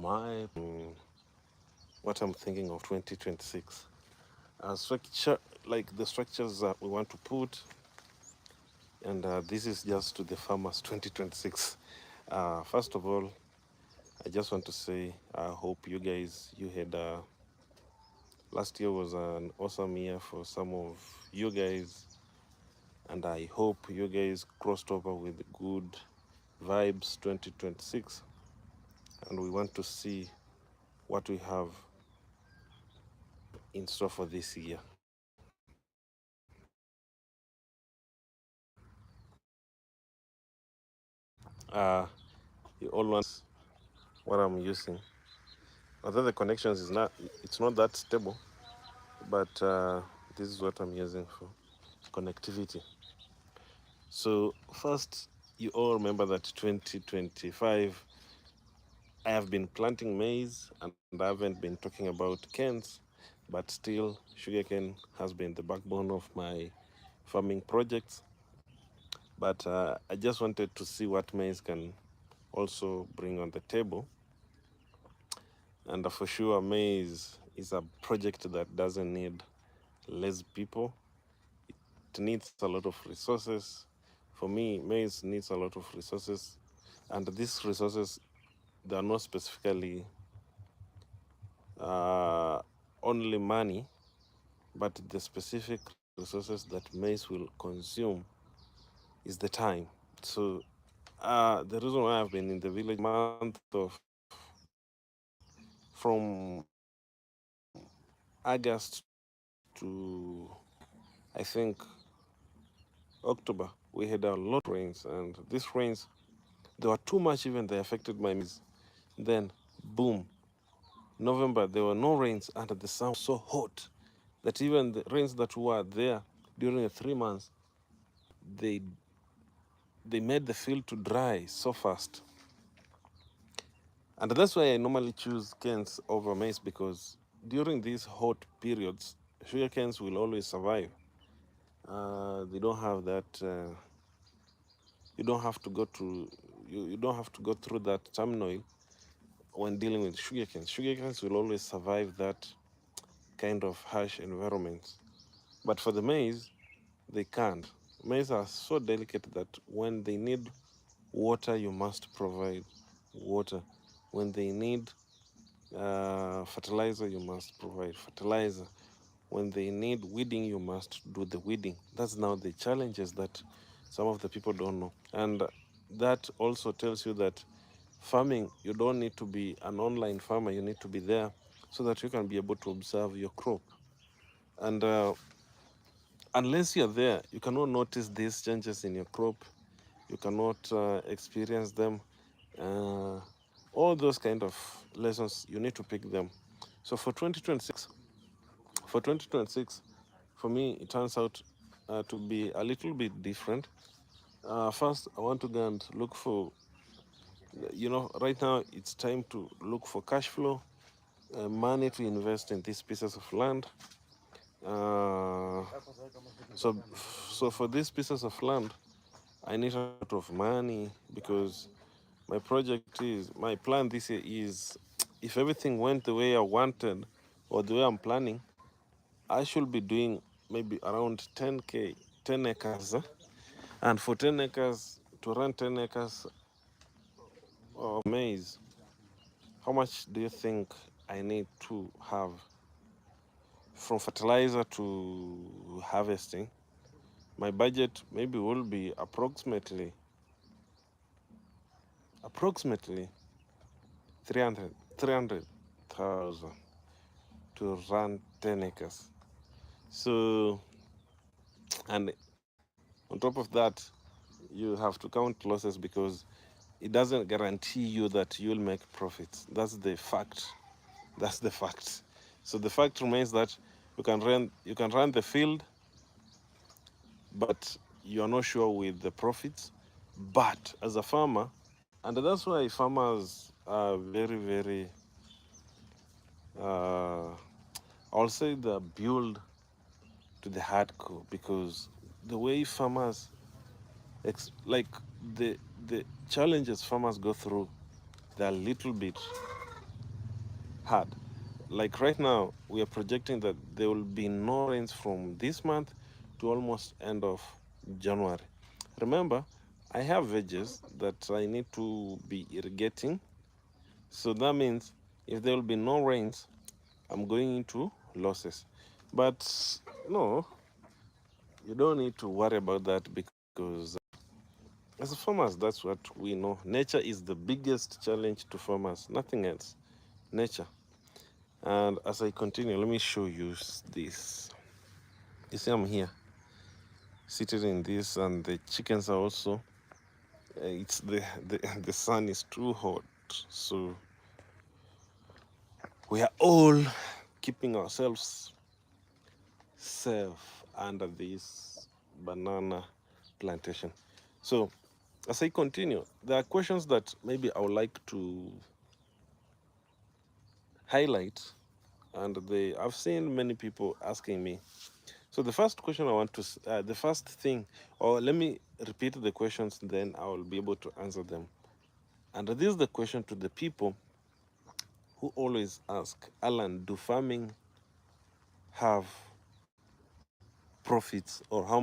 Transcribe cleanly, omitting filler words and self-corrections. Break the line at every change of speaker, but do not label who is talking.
my what I'm thinking of 2026. Structure, like the structures that we want to put, and this is just to the farmers 2026. First of all, I just want to say I hope you had last year was an awesome year for some of you guys, and I hope you guys crossed over with good vibes 2026, and we want to see what we have in store for this year. You all want what I'm using. Although the connections is not, it's not that stable, but this is what I'm using for connectivity. So first, you all remember that 2025, I have been planting maize and I haven't been talking about canes, but still sugarcane has been the backbone of my farming projects. But I just wanted to see what maize can also bring on the table. And for sure, maize is a project that doesn't need less people. It needs a lot of resources. For me, maize needs a lot of resources. And these resources, they are not specifically uh, only money, but the specific resources that maize will consume is the time. So the reason why I've been in the village month of from August to I think October, we had a lot of rains, and these rains they were too much. Even they affected my maize. Then, boom, November there were no rains, and the sun was so hot that even the rains that were there during the 3 months, they they made the field to dry so fast. And that's why I normally choose canes over maize, because during these hot periods, sugar canes will always survive. They don't have that. You don't have to go to. You don't have to go through that turmoil when dealing with sugar canes. Sugar canes will always survive that kind of harsh environments. But for the maize, they can't. Maize are so delicate that when they need water, you must provide water. When they need fertilizer, you must provide fertilizer. When they need weeding, you must do the weeding. That's now the challenges that some of the people don't know. And that also tells you that farming, you don't need to be an online farmer, you need to be there so that you can be able to observe your crop. And unless you're there, you cannot notice these changes in your crop, you cannot experience them. Uh, all those kind of lessons, you need to pick them. So for 2026, for me, it turns out to be a little bit different. First, I want to go and look for, right now it's time to look for cash flow, money to invest in these pieces of land. Uh, so for these pieces of land, I need a lot of money, because my plan this year is, if everything went the way I wanted or the way I'm planning, I should be doing maybe around 10K, 10 acres. And for 10 acres, to run 10 acres of maize, how much do you think I need to have from fertilizer to harvesting? My budget maybe will be approximately 300,000 to run 10 acres. So, and on top of that, you have to count losses, because it doesn't guarantee you that you'll make profits. That's the fact. That's the fact. So the fact remains that you can run the field, but you're not sure with the profits. But as a farmer, and that's why farmers are very, very, uh, I'll say they're built to the hardcore, because the way farmers, like the challenges farmers go through, they're a little bit hard. Like right now, we are projecting that there will be no rains from this month to almost end of January. Remember, I have veggies that I need to be irrigating. So that means if there will be no rains, I'm going into losses. But no, you don't need to worry about that because as farmers, that's what we know. Nature is the biggest challenge to farmers, nothing else. Nature. And as I continue, let me show you this. You see, I'm here seated in this, and the chickens are also. It's the sun is too hot, so we are all keeping ourselves safe under this banana plantation. So, as I continue, there are questions that maybe I would like to highlight, and I've seen many people asking me. So the first question I want to, the first thing, or let me repeat the questions, then I will be able to answer them. And this is the question to the people who always ask, Alan, do farming have profits, or how